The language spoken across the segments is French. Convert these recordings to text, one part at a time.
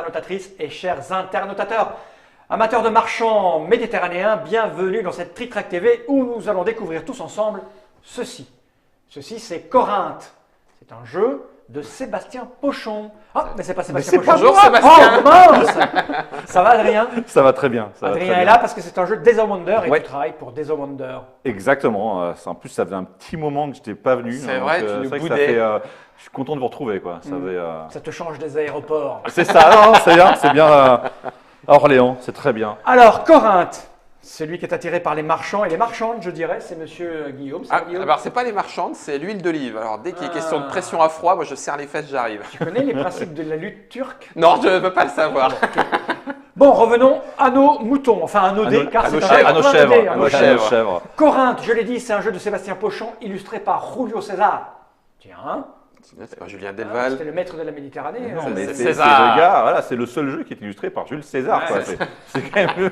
internautatrices et chers internautateurs. Amateurs de marchands méditerranéens, bienvenue dans cette Trick Track TV où nous allons découvrir tous ensemble ceci. Ceci, c'est Corinthe. C'est un jeu de Sébastien Pochon. Ah, mais c'est pas Sébastien Pochon. Bonjour Sébastien. Oh, mince. Ça va Adrien? Ça va très bien. Adrien est là parce que c'est un jeu Days of Wonder et tu travailles pour Days of Wonder. Exactement. En plus, ça faisait un petit moment que je n'étais pas venu. C'est vrai, tu nous que boudais. je suis content de vous retrouver. Quoi. Ça te change des aéroports. C'est ça, non, c'est bien à Orléans, c'est très bien. Alors, Corinthe, celui qui est attiré par les marchands et les marchandes, je dirais, c'est monsieur Guillaume. Ah, Guillaume. alors, c'est pas les marchandes, c'est l'huile d'olive. Alors, dès qu'il est question de pression à froid, moi je serre les fesses, j'arrive. Tu connais les principes de la lutte turque? Non, je ne veux pas le savoir. Bon, revenons à nos moutons, enfin à nos dés, car à nos c'est chèvres, un À nos plein de chèvres. dés, À à nos nos chèvres. chèvres. Corinthe, je l'ai dit, c'est un jeu de Sébastien Pochon illustré par Julio César. Tiens, C'est pas Julien Delval. c'était le maître de la Méditerranée. Non, hein. mais c'est c'est César. le gars, voilà, c'est le seul jeu qui est illustré par Jules César. Ouais, quoi. c'est C'est quand même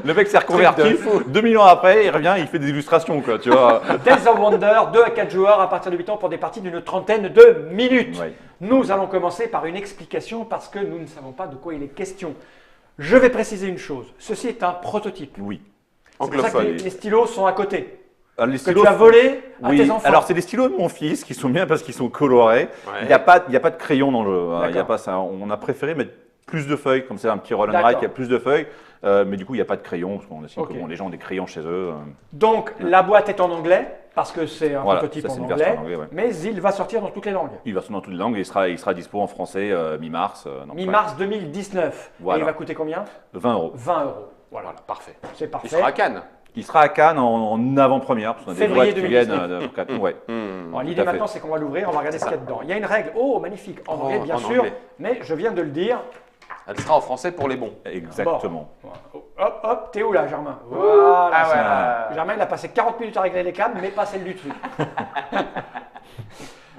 le mec s'est reconverti. Truc de fou. 2000 ans après, il revient, il fait des illustrations, quoi. Tu vois. Days of Wonder, 2 à 4 joueurs à partir de 8 ans pour des parties d'une trentaine de minutes. Ouais. Nous allons commencer par une explication parce que nous ne savons pas de quoi il est question. Je vais préciser une chose, ceci est un prototype. Oui. C'est pour ça que Anglophone. les stylos sont à côté. Alors, les Que stylos tu as volé à oui. tes enfants. Alors c'est des stylos de mon fils qui sont bien parce qu'ils sont colorés. Ouais. Il n'y a pas de crayon dans le jeu. Il y a D'accord. pas ça. On a préféré mettre plus de feuilles, comme c'est un petit roll and D'accord. write, il y a plus de feuilles. Mais du coup, il n'y a pas de crayon parce qu'on estime Ok. que bon, les gens ont des crayons chez eux. Donc la boîte est en anglais parce que c'est un Voilà, prototype ça, c'est en une version anglais, en anglais, ouais. mais il va sortir dans toutes les langues. Il va sortir dans toutes les langues et il sera dispo en français mi-mars. Donc, Mi-mars 2019. Voilà. Et il va coûter combien? 20 €. 20 €. Voilà, Voilà, parfait. c'est Il parfait. sera à Cannes. Il sera à Cannes en avant-première parce qu'on a des Février boîtes qui viennent 2019. ouais. Bon, l'idée Tout à fait. maintenant, c'est qu'on va l'ouvrir, on va regarder ce qu'il y a dedans. Il y a une règle, oh magnifique, en Oh, anglais bien en sûr, anglais. mais je viens de le dire. Elle sera en français pour les bons. Exactement. Bon. Hop, hop, t'es où là, Germain? Voilà. Ah c'est ouais. bon. Germain, il a passé 40 minutes à régler les câbles, mais pas celle du truc.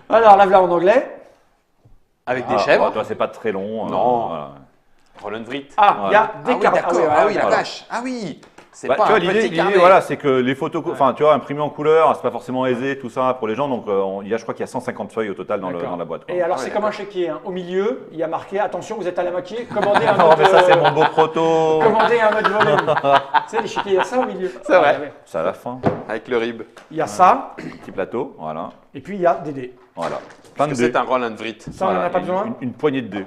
Alors, là, voilà en anglais. Avec Ah, des chèvres. toi, c'est pas très long. Non. Voilà. Roland Vrit. Ah, il y a des Ah oui, cartes. d'accord. ouais, Ah oui, la voilà. vache. Ah oui. C'est Bah, pas tu vois, un petit l'idée, carnet. voilà, c'est que les photos, enfin, tu vois, imprimées en couleur, c'est pas forcément aisé, tout ça pour les gens. Donc, je crois qu'il y a 150 feuilles au total dans D'accord. la boîte. quoi. Et alors, Ah ouais, c'est comme un d'accord. chéquier. Hein. Au milieu, il y a marqué attention, vous êtes à la moitié, commandez un Non, autre, mais ça, c'est mon beau proto. commandez un autre volume. Tu sais, les chéquiers, il y a ça au milieu. C'est vrai. Ah, ouais. C'est à la fin. Avec le rib. Il y a ça, Petit plateau, voilà. et puis il y a des dés. Voilà. Plein de Parce que dés. c'est un Roland Vrit. Ça, on n'en a pas besoin. Une poignée de dés.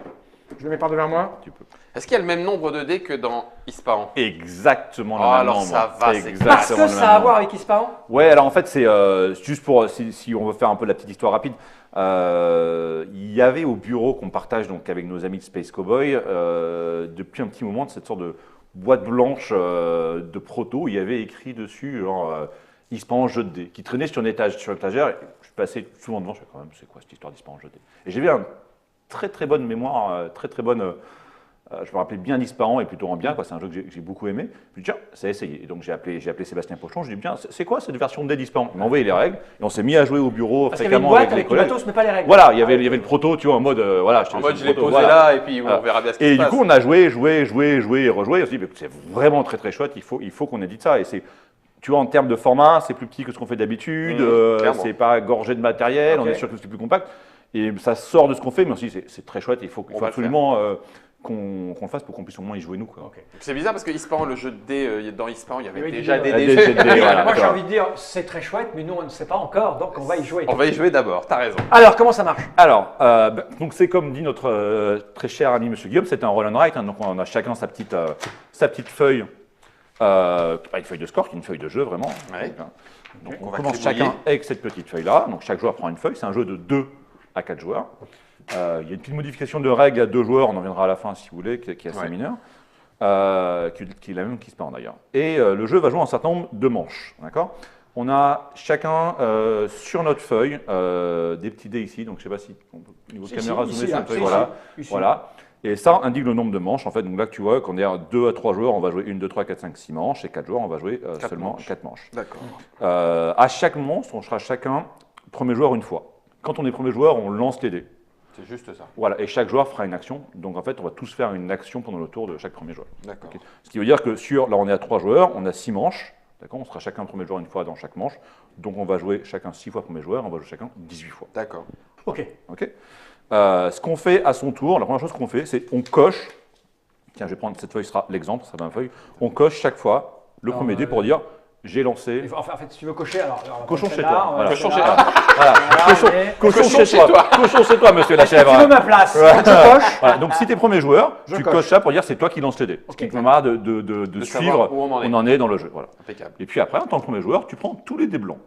Je le mets par devant moi. Tu peux. Est-ce qu'il y a le même nombre de dés que dans Ispahan? Exactement le Oh, même alors nombre. ça va, c'est Exactement Parce que le ça même a à nombre. voir avec Ispahan. Ouais, alors en fait, c'est juste pour, si on veut faire un peu la petite histoire rapide, il y avait au bureau qu'on partage donc avec nos amis de Space Cowboy, depuis un petit moment, de cette sorte de boîte blanche de proto, il y avait écrit dessus, genre, Ispahan jeu de dés, qui traînait sur l'étagère, et je passais souvent devant, je fais quand même, c'est quoi cette histoire d'Ispahan jeu de dés? Et j'ai vu une très très bonne mémoire, très bonne. Je me rappelais bien d'Ispahan et plutôt en bien, quoi. C'est un jeu que j'ai beaucoup aimé. Puis tiens, ça a essayé. Et donc j'ai appelé Sébastien Pochon, je lui ai dit, bien, c'est quoi cette version de dés d'Ispahan? Il m'a envoyé les règles et on s'est mis à jouer au bureau Parce qu'il y avait une fréquemment boîte avec les avec le collègues. matos, mais pas les règles. Voilà, il y avait le proto, tu vois, en mode, voilà. En mode, je l'ai proto, posé voilà. là et puis on verra bien ce qui Et se du passe. coup, on a joué et rejoué. Et on s'est dit, mais c'est vraiment très chouette, il faut qu'on édite ça. Et c'est, tu vois, en termes de format, c'est plus petit que ce qu'on fait d'habitude, clairement. c'est pas gorgé de matériel, Ok. on est sûr que c'est plus compact. Et ça sort de ce qu'on fait, mais aussi c'est très chouette, il faut On va le absolument qu'on le fasse pour qu'on puisse au moins y jouer nous. Quoi. Ok. C'est bizarre parce que Ispahan, le jeu de dés, dans Ispahan, il y Il y avait avait déjà des des dés, dés. des dés, voilà. Moi, j'ai d'accord. envie de dire, c'est très chouette, mais nous, on ne sait pas encore, donc on va y jouer. On va y jouer d'abord, t'as raison. Alors, comment ça marche? Alors, donc c'est comme dit notre très cher ami Monsieur Guillaume, c'est un roll and write, hein, donc on a chacun sa petite feuille, pas une feuille de score, qui est une feuille de jeu vraiment. Ouais. Donc On on va commence gribouiller. chacun avec cette petite feuille-là, donc chaque joueur prend une feuille, c'est un jeu de 2 à 4 joueurs. Il y a une petite modification de règle à 2 joueurs, on en reviendra à la fin si vous voulez, qui est assez Ouais. mineure, qui est la même qui se passe d'ailleurs. Et le jeu va jouer un certain nombre de manches, d'accord? On a chacun sur notre feuille des petits dés ici, donc je ne sais pas si, au niveau Si, caméra, si, zoomer ici, sur là, notre feuille, si, voilà. ici. Voilà. Et ça indique le nombre de manches, en fait. Donc là, tu vois, quand on est à 2 à 3 joueurs, on va jouer 1, 2, 3, 4, 5, 6 manches. Et 4 joueurs, on va jouer Quatre seulement manches. 4 manches. D'accord. À chaque monstre, on sera chacun premier joueur une fois. Quand on est premier joueur, on lance les dés. C'est juste ça. Voilà, et chaque joueur fera une action. Donc en fait, on va tous faire une action pendant le tour de chaque premier joueur. D'accord. Ok. Ce qui veut dire que là, on est à 3 joueurs, on a 6 manches. D'accord, on sera chacun premier joueur une fois dans chaque manche. Donc on va jouer chacun 6 fois premier joueur, on va jouer chacun 18 fois. D'accord. Ok. Ok. Ce qu'on fait à son tour, la première chose qu'on fait, c'est on coche Tiens, je vais prendre cette feuille, sera l'exemple, ça sera dans la feuille. On coche chaque fois le Alors, premier dé pour dire j'ai lancé. En fait, si tu veux cocher, alors Cochon chez celle-là, toi, on va voilà. faire Cochon chez celle-là. toi. Voilà. Voilà, Cochon chez toi. Cochon chez toi, monsieur la Est-ce que tu chèvre. veux ma place? Je coche. Voilà, donc si tu es premier joueur, Je tu coche. coches ça pour dire c'est toi qui lance les dés. Ce Ok. qui te permettra de De suivre savoir où on en est. dans le jeu. Voilà. Impeccable. Et puis après, en tant que premier joueur, tu prends tous les dés blancs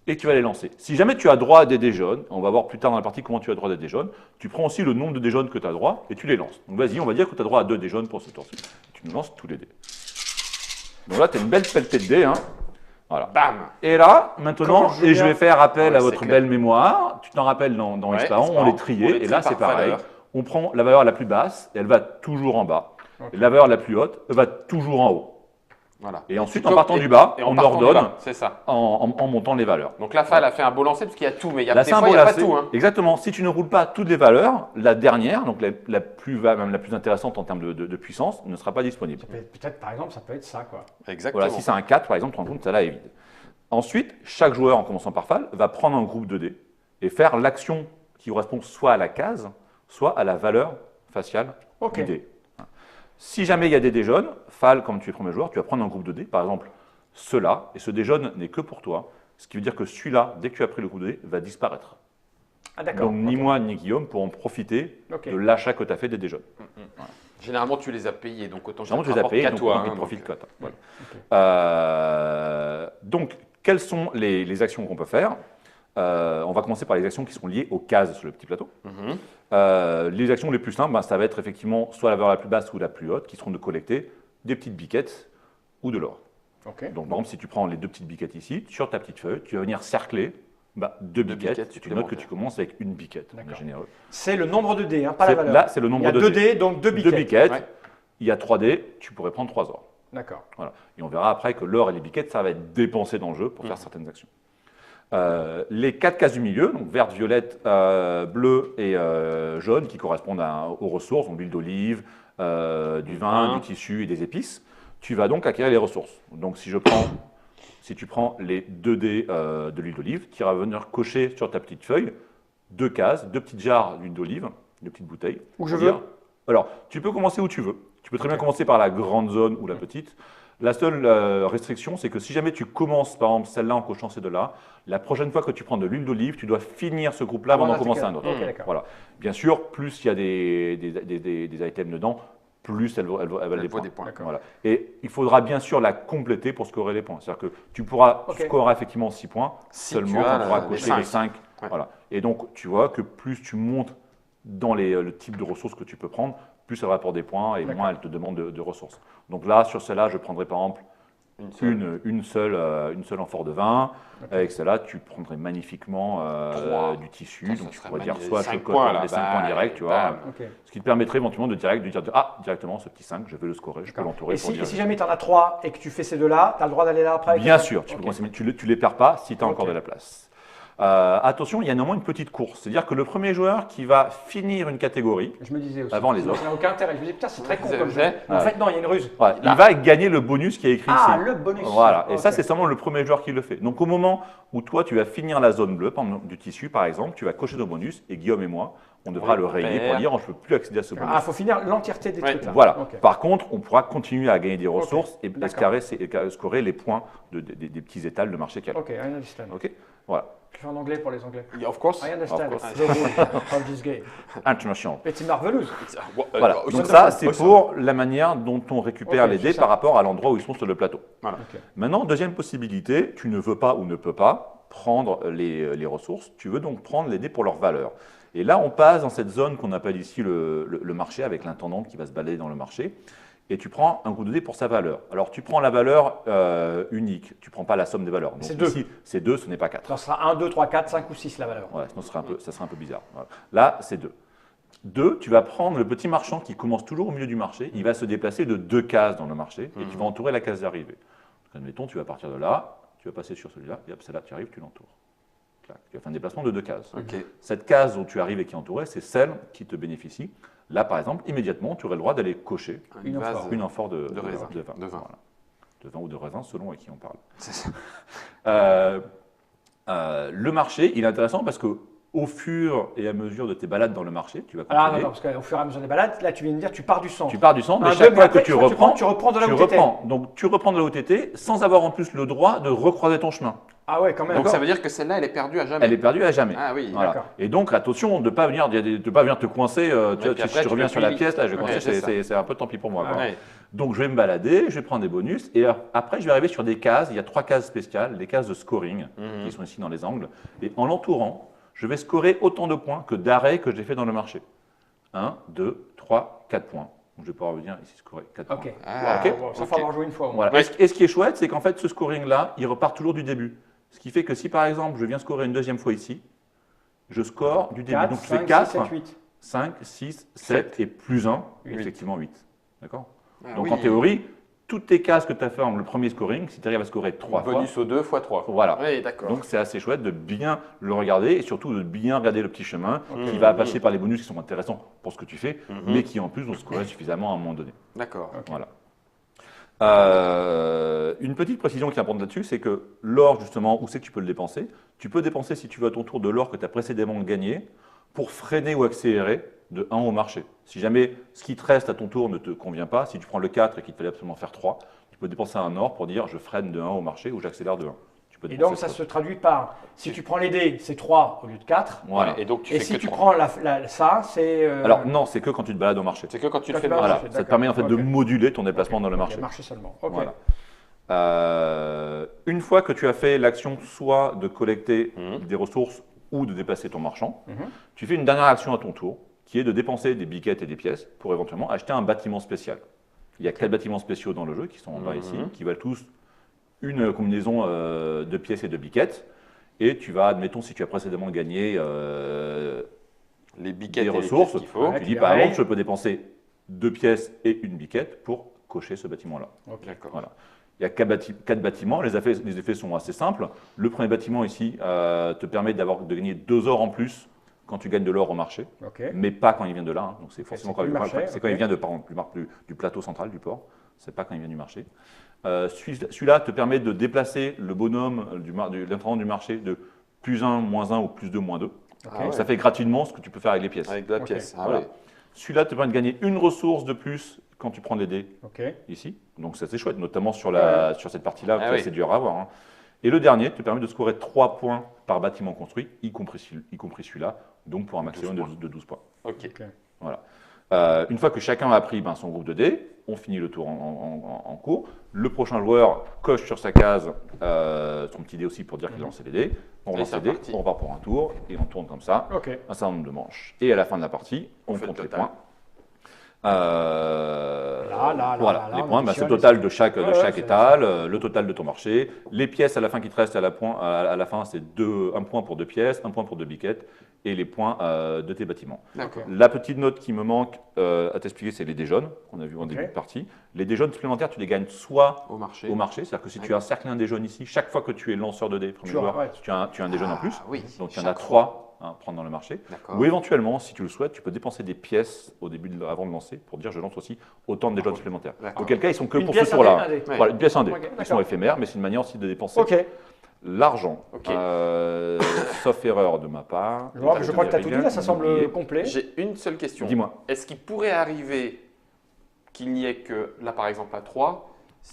et tu vas les lancer. Si jamais tu as droit à des dés jaunes, on va voir plus tard dans la partie comment tu as droit à des dés jaunes, tu prends aussi le nombre de dés jaunes que tu as droit et tu les lances. Donc vas-y, on va dire que tu as droit à 2 dés jaunes pour ce tour-ci. Tu nous lances tous les dés. Donc là, tu as une belle pelletée de dés. Hein. Voilà. Bam. Et là, maintenant, Quand je je vais faire appel Ouais, à c'est votre clair. belle mémoire. Tu t'en rappelles dans Ouais, Esparon, on Esparon, les on triait. les Et là, trie c'est par pareil. valeur. On prend la valeur la plus basse, et elle va toujours en bas. Ok. Et la valeur la plus haute, elle va toujours en haut. Voilà. Et ensuite, tu en partant et- du bas, et en on partant du ordonne bas, c'est ça. en montant les valeurs. Donc la FAL a fait un beau lancer parce qu'il y a tout, mais il y a La des fois, il symbole n'y a pas AC, tout. Hein. exactement. Si tu ne roules pas toutes les valeurs, la dernière, donc la plus intéressante en termes de puissance, ne sera pas disponible. Peut-être, par exemple, ça peut être ça, quoi. Exactement. Voilà, si c'est un 4, par exemple, tu te rends compte, celle-là est vide. Ensuite, chaque joueur, en commençant par FAL, va prendre un groupe de dés et faire l'action qui correspond soit à la case, soit à la valeur faciale Ok. du dé. Si jamais il y a des dés jaunes, FAL, comme tu es premier joueur, tu vas prendre un groupe de dés, par exemple ceux-là, et ce dé jaune n'est que pour toi, ce qui veut dire que celui-là, dès que tu as pris le groupe de dés, va disparaître. Ah, d'accord. Donc ni Ok. moi ni Guillaume pourront profiter Ok. de l'achat que tu as fait des dés jaunes. Généralement, tu les as payés, donc autant que ça Généralement, te tu les as rapporte payés, qu'à donc toi. ils hein, profitent donc, que toi. Voilà. Donc, quelles sont les actions qu'on peut faire? On va commencer par les actions qui sont liées aux cases sur le petit plateau. mhm. Les actions les plus simples, ben, ça va être effectivement soit la valeur la plus basse ou la plus haute, qui seront de collecter des petites biquettes ou de l'or. Ok. Donc, par exemple, si tu prends les deux petites biquettes ici, sur ta petite feuille, tu vas venir cercler deux biquettes. biquettes Tu notes que supplémentaires. tu commences avec une biquette. On est D'accord. généreux. C'est le nombre de dés, hein, pas la valeur. Là, c'est le Il y nombre a de 2 dés. dés, donc 2 biquettes. Deux biquettes. Ouais. Il y a 3 dés, tu pourrais prendre 3 ors. D'accord. Voilà. Et on verra après que l'or et les biquettes, ça va être dépensé dans le jeu pour faire certaines actions. Les 4 cases du milieu, donc verte, violette, bleu et jaune, qui correspondent aux ressources, donc l'huile d'olive, du vin, du tissu et des épices, tu vas donc acquérir les ressources. Donc si tu prends les 2 dés de l'huile d'olive, tu iras venir cocher sur ta petite feuille 2 cases, 2 petites jarres d'huile d'olive, 2 petites bouteilles. Où je Pour veux. dire- Alors, tu peux commencer où tu veux. Tu peux très bien commencer par la grande zone ou la petite. La seule restriction, c'est que si jamais tu commences, par exemple, celle-là en cochant ces deux-là, la prochaine fois que tu prends de l'huile d'olive, tu dois finir ce groupe-là avant d'en commencer un autre. Ok, d'accord. Voilà. Bien sûr, plus il y a des items dedans, plus elle va Elle des vaut points. des points. D'accord. Voilà. Et il faudra bien sûr la compléter pour scorer les points. C'est-à-dire que tu pourras Ok. scorer effectivement 6 points, Si seulement tu as quand tu pourras les cocher les cinq. 5. Ouais. Voilà. Et donc, tu vois que plus tu montes dans le type de ressources que tu peux prendre, plus ça va rapporter des points et D'accord. moins elle te demande de ressources. Donc là, sur celle-là, je prendrais par exemple une seule amphore de vin. Ok. Avec celle-là, tu prendrais magnifiquement Trois. du tissu. Ça, donc ça tu serait pourrais dire magnifique. soit Cinq je coche points, là, les 5 bah, points directs, tu vois. bam. Ok. Ce qui te permettrait éventuellement de dire directement ce petit 5, je vais le scorer, je peux l'entourer Et pour si, dire. et si jamais tu en as 3 et que tu fais ces deux-là, tu as le droit d'aller là après avec Bien les sûr, cinq tu, peux Ok. commencer, mais tu les perds pas si tu as encore Ok. de la place. Attention, il y a néanmoins une petite course. C'est-à-dire que le premier joueur qui va finir une catégorie, Je me disais aussi. Avant les Sinon, autres. ça n'a aucun intérêt. Je me disais, putain, c'est très con C'est comme jeu. vrai. Mais en fait, non, il y a une ruse. voilà, il va gagner le bonus qui est écrit Ah, ici. le bonus. Voilà, et ça Ok. c'est seulement le premier joueur qui le fait. Donc au moment où toi tu vas finir la zone bleue, par exemple, du tissu par exemple, tu vas cocher ton bonus et Guillaume et moi, on devra Oui, le on rayer perd. pour dire je ne peux plus accéder à ce bonus. Ah, il faut finir l'entièreté des Ouais. trucs là. Voilà. Ok. Par contre, on pourra continuer à gagner des ressources et D'accord. scorer les points des petits étals de marché qu'il y a. Ok, I understand. Ok. Voilà. Je fais en anglais pour les anglais. Yeah, of course. I understand. Of course. The rules of this game. International. It's marvelous. Voilà. Oh, Donc ça, ça, ça, c'est ça. pour la manière dont on récupère Ok, les c'est dés ça. par rapport à l'endroit où ils sont sur le plateau. Voilà. Ok. Maintenant, deuxième possibilité, tu ne veux pas ou ne peux pas prendre les ressources, tu veux donc prendre les dés pour leur valeur. Et là, on passe dans cette zone qu'on appelle ici le marché, avec l'intendante qui va se balader dans le marché, et tu prends un groupe de dés pour sa valeur. Alors, tu prends la valeur unique, tu ne prends pas la somme des valeurs. Donc C'est deux. ici, c'est 2, ce n'est pas 4. Ça sera 1, 2, 3, 4, 5 ou 6 la valeur. Ouais, sinon, ça serait un peu bizarre. Voilà. Là, c'est 2. 2, tu vas prendre le petit marchand qui commence toujours au milieu du marché, il va se déplacer de 2 cases dans le marché, et tu vas entourer la case d'arrivée. Donc, admettons, tu vas partir de là, tu vas passer sur celui-là, et hop, celle-là, tu arrives, tu l'entoures. Clac. Tu vas faire un déplacement de 2 cases. Ok. Cette case où tu arrives et qui est entourée, c'est celle qui te bénéficie. Là, par exemple, immédiatement, tu aurais le droit d'aller cocher Une vase, amphore. une amphore de raisin. De vin. De vin. Voilà. De vin ou de raisin, selon à qui on parle. C'est ça. Le marché, il est intéressant parce que au fur et à mesure de tes balades dans le marché, tu vas Ah continuer. non, parce qu'au fur et à mesure des balades, là tu viens de dire tu pars du centre. Tu pars du centre, mais Un, chaque deux, fois après, que tu une fois reprends, tu reprends de là tu où tu étais. reprends. Donc tu reprends de là où tu étais sans avoir en plus le droit de recroiser ton chemin. Ah ouais, quand même. Donc ça veut dire que celle-là, elle est perdue à jamais. Elle est perdue à jamais. Ah oui, Voilà. d'accord. Et donc attention de ne pas venir te coincer. Tu vois, puis si après, je tu reviens peux sur la plus pièce, là, je vais Ouais, coincer, c'est ça. c'est un peu tant pis pour moi. quoi. Ouais. Donc je vais me balader, je vais prendre des bonus et après je vais arriver sur des cases. Il y a 3 cases spéciales, les cases de scoring qui sont ici dans les angles. Et en l'entourant, je vais scorer autant de points que d'arrêts que j'ai fait dans le marché. 1, 2, 3, 4 points. Donc je vais pouvoir venir ici scorer 4 Ok. points. Ah, Ok. Bon, ça ok. faut avoir joué une fois. au moins. Voilà. Ouais. Et ce qui est chouette, c'est qu'en fait ce scoring-là, il repart toujours du début. Ce qui fait que si par exemple je viens scorer une deuxième fois ici, je score du début. 4, Donc tu 5, fais 4, 6, 7, 8. 5, 6, 7 et plus 1, Huit. effectivement 8. D'accord. Ah Donc oui. en théorie, toutes tes cases que tu as fait en le premier scoring, si tu arrives à scorer 3 fois, Bonus au 2 x 3. voilà. Oui, d'accord. Donc c'est assez chouette de bien le regarder et surtout de bien regarder le petit chemin qui va passer par les bonus qui sont intéressants pour ce que tu fais, mais qui en plus vont scorer suffisamment à un moment donné. D'accord. Voilà. Une petite précision qui est importante là-dessus, c'est que l'or, justement, où c'est que tu peux le dépenser? Tu peux dépenser, si tu veux, à ton tour de l'or que tu as précédemment gagné pour freiner ou accélérer de 1 au marché. Si jamais ce qui te reste à ton tour ne te convient pas, si tu prends le 4 et qu'il te fallait absolument faire 3, tu peux dépenser un or pour dire je freine de 1 au marché ou j'accélère de 1. Tu peux Et dépenser donc ça ça. se traduit par, si tu prends les dés, c'est 3 au lieu de 4. Voilà. Et donc tu Et fais si que tu 3. prends ça, c'est. Alors non, c'est que quand tu te balades au marché. C'est que quand tu le Quand fais tu vas dans le au Voilà, marché, ça te d'accord. permet en fait de Ok. moduler ton déplacement dans le marché. Marché seulement. Ok. Voilà. Une fois que tu as fait l'action soit de collecter des ressources ou de déplacer ton marchand, tu fais une dernière action à ton tour, qui est de dépenser des biquettes et des pièces pour éventuellement acheter un bâtiment spécial. Il y a 4 bâtiments spéciaux dans le jeu qui sont en bas ici, qui valent tous une combinaison de pièces et de biquettes. Et tu vas, admettons, si tu as précédemment gagné les biquettes des et les ressources, pièces qu'il faut. Ouais. tu tu dis par verrais. exemple, je peux dépenser 2 pièces et une biquette pour cocher ce bâtiment-là. D'accord. Voilà. Il y a 4 bâtiments, les effets sont assez simples. Le premier bâtiment ici te permet de gagner 2 ors en plus quand tu gagnes de l'or au marché, Ok. mais pas quand il vient de là. Donc c'est forcément c'est quand, du marché, c'est ok. quand il vient de, par exemple, du plateau central du port, c'est pas quand il vient du marché. Celui-là te permet de déplacer le bonhomme l'intendant du marché de plus 1, moins 1 ou plus 2, moins 2. Ah ouais. Ça fait gratuitement ce que tu peux faire avec les pièces. Avec de la Ok. pièce. Ah Voilà. ouais. Celui-là te permet de gagner une ressource de plus quand tu prends les dés Ok. ici. Donc ça c'est chouette, notamment sur cette partie-là, Ah c'est oui. assez dur à avoir. hein. Et le dernier te permet de scorer 3 points par bâtiment construit, y compris celui-là, donc pour un maximum 12 de 12 points. Ok. Voilà. Une fois que chacun a pris son groupe de dés, on finit le tour en cours. Le prochain joueur coche sur sa case son petit dé aussi pour dire qu'il a lancé les dés. On Et lance c'est les dés, reparti. on repart pour un tour et on tourne comme ça Ok. un certain nombre de manches. Et à la fin de la partie, on fait le compte les total. points. Là, Les on points, c'est additionne, le total de chaque Ouais, chaque c'est- étal, le total de ton marché. Les pièces à la fin qui te restent à la fin, c'est un point pour 2 pièces, un point pour 2 biquettes, et les points de tes bâtiments. D'accord. La petite note qui me manque à t'expliquer, c'est les dés jaunes, qu'on a vu en début Ok. de partie. Les dés jaunes supplémentaires, tu les gagnes soit Au marché. au marché, c'est-à-dire que si tu as encerclé un dé jaune ici, chaque fois que tu es lanceur de dés, premier Tu auras- joueur, ouais. tu as un dé jaune en plus. Ah oui. Donc il y en a Chaque 3 à prendre dans le marché. D'accord. Ou éventuellement, si tu le souhaites, tu peux dépenser des pièces avant de lancer pour dire je lance aussi autant de dés jaunes supplémentaires. D'accord. Auquel cas, ils sont que Une pour pièce, ce un dé, tour-là. un dé. Ouais. Voilà, une pièce, un dé. Ok, Ils d'accord. sont éphémères, mais c'est une manière aussi de dépenser Ok. l'argent. Ok. Sauf erreur de ma part. Je crois que tu as tout dit là, ça semble complet. J'ai une seule question. Dis-moi. Est-ce qu'il pourrait arriver qu'il n'y ait que, là par exemple à 3,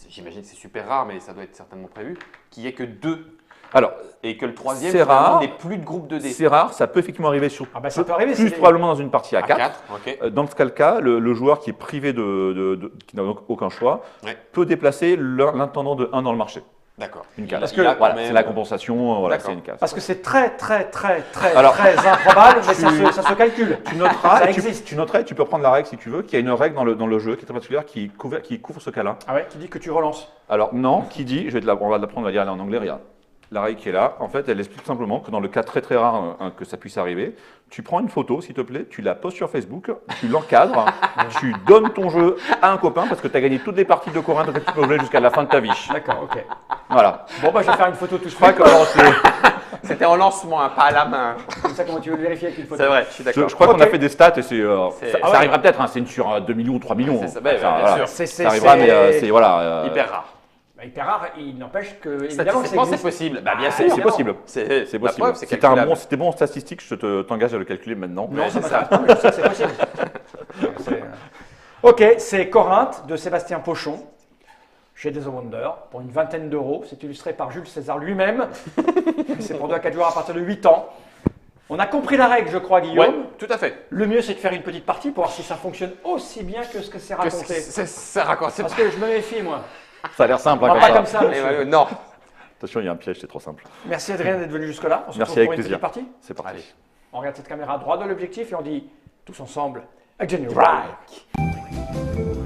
j'imagine que c'est super rare, mais ça doit être certainement prévu, qu'il n'y ait que 2 Alors, et que le troisième C'est finalement, rare. n'ait plus de groupe de dés. c'est rare, ça peut effectivement arriver sur Ah bah ça peut arriver. plus c'est- probablement dans une partie à À 4. 4, ok. Dans ce cas, le joueur qui est privé qui n'a donc aucun choix, Ouais. peut déplacer l'intendant de 1 dans le marché. D'accord. Une case. Parce que- Voilà, c'est la compensation, voilà, D'accord. c'est une case. Parce que c'est très Alors, improbable, mais ça se calcule. Tu noteras, Ça et tu, existe. tu noteras, et tu peux prendre la règle si tu veux, qu'il y a une règle dans le jeu qui est très particulière qui couvre ce cas-là. Ah ouais, qui dit que tu relances. Alors non, qui dit, on va l'apprendre, on va dire elle est en anglais, regarde. La règle qui est là, en fait, elle explique simplement que dans le cas très rare que ça puisse arriver, tu prends une photo, s'il te plaît, tu la postes sur Facebook, tu l'encadres, tu donnes ton jeu à un copain parce que tu as gagné toutes les parties de Corinthe que tu peux jouer jusqu'à la fin de ta vie. D'accord, ok. Voilà. Bon bah je vais faire une photo tout de Je crois suite. que C'était en lancement, hein, pas à la main. Comme ça, comment tu veux le vérifier avec une photo? C'est vrai, je suis d'accord. je crois qu'on Ok. a fait des stats et ça Ah ouais. arrivera peut-être, c'est une sur 2 millions ou 3 millions. C'est ça, bien voilà. sûr. C'est Ça arrivera, mais c'est voilà. Hyper rare. Bah, hyper rare, il n'empêche que, évidemment, que ça Statistiquement, c'est existe. possible. Bah, bien Ah, sûr. C'est possible. C'est C'est la possible. preuve, c'est Si t'es un calculable. bon, si t'es bon en statistique, t'engage à le calculer maintenant. Non, Ouais, ça c'est m'intéresse pas, mais je sais que c'est possible. C'est, Ok, c'est Corinthe de Sébastien Pochon, chez Days of Wonder, pour une vingtaine d'euros. C'est illustré par Jules César lui-même. C'est pour 2 à 4 joueurs à partir de 8 ans. On a compris la règle, je crois, Guillaume. Ouais, tout à fait. Le mieux, c'est de faire une petite partie pour voir si ça fonctionne aussi bien que ce que c'est raconté. C'est raconté. Parce que je me méfie, moi. Ça a l'air simple, On hein, va comme pas ça. comme ça, monsieur. Non. Attention, il y a un piège, c'est trop simple. Merci Adrien d'être venu jusque-là. On se Merci, retrouve avec pour une plaisir. petite partie. C'est parti. Allez. On regarde cette caméra droit de l'objectif et on dit tous ensemble, Again, right.